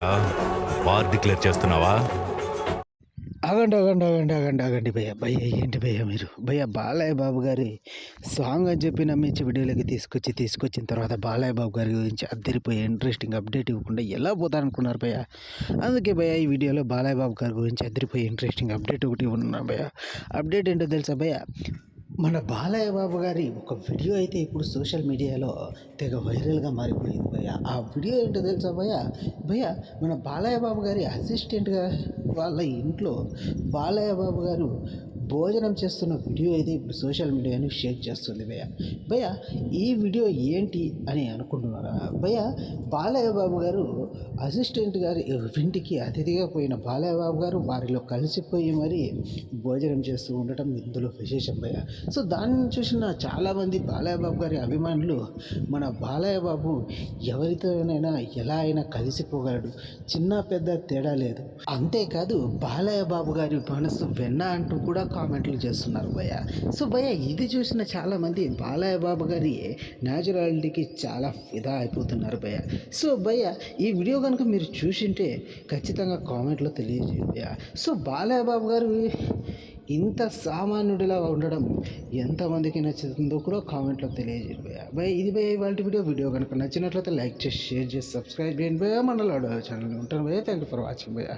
ఆ! War declare చేస్తున్నావా? ఆగండి భయ్యా. భయ్యా ఏంటి భయ్యా మీరు? భయ్యా బాలయ్య బాబు గారి సాంగ్ అని చెప్పి నమ్మించి వీడియోలోకి తీసుకొచ్చిన తర్వాత బాలయ్య బాబు గారి గురించి అద్దిరిపోయే ఇంట్రెస్టింగ్ అప్డేట్ ఇవ్వకుండా ఎలా పోతారనుకున్నారు భయ్యా? అందుకే భయ్యా ఈ వీడియోలో బాలయ్య బాబు గారి గురించి అద్దిరిపోయే ఇంట్రెస్టింగ్ అప్డేట్ ఒకటి ఇవ్వనున్నా భయ్యా. అప్డేట్ ఏంటో తెలుసా భయ్యా? మన బాలయ్య బాబు గారి ఒక వీడియో అయితే ఇప్పుడు సోషల్ మీడియాలో తెగ వైరల్గా మారిపోయింది భయ్య. ఆ వీడియో ఏంటో తెలుసా భయ్య? భయ్య మన బాలయ్య బాబు గారి అసిస్టెంట్గా వాళ్ళ ఇంట్లో బాలయ్య బాబు గారు భోజనం చేస్తున్న వీడియో అయితే ఇప్పుడు సోషల్ మీడియాని షేర్ చేస్తుంది భయ్య. భయ్య ఈ వీడియో ఏంటి అని అనుకుంటున్నారా భయ్య? బాలయ్య బాబు గారు అసిస్టెంట్ గారి ఇంటికి అతిథిగా పోయిన బాలయ్య బాబు గారు వారిలో కలిసిపోయి మరి భోజనం చేస్తూ ఉండటం ఇందులో విశేషం భయ్య. సో దాన్ని చూసిన చాలామంది బాలయ్య బాబు గారి అభిమానులు మన బాలయ్య బాబు ఎవరితోనైనా ఎలా అయినా కలిసిపోగలడు, చిన్న పెద్ద తేడా లేదు, అంతేకాదు బాలయ్య బాబు గారి మనసు వెన్న అంటూ కూడా కామెంట్లు చేస్తున్నారు భయ్య. సో భయ్య ఇది చూసిన చాలామంది బాలయ్య బాబు గారి న్యాచురాలిటీకి చాలా ఫిదా అయిపోతున్నారు భయ్య. సో భయ్య ఈ వీడియో కనుక మీరు చూసింటే ఖచ్చితంగా కామెంట్లో తెలియజేయండి భయ్య. సో బాలయ్య బాబు గారు ఇంత సామాన్యుడిలా ఉండడం ఎంతమందికి నచ్చుతుందో కూడా కామెంట్లో తెలియజేయండి భయ్య. భయ్య ఇది భయ్య ఇవాళ వీడియో కనుక నచ్చినట్లయితే లైక్ చేసి షేర్ చేసి సబ్స్క్రైబ్ చేయండి భయ్య. మన ఛానల్ ఉంటాను భయ్య. థ్యాంక్ యూ ఫర్ వాచింగ్ భయ్య.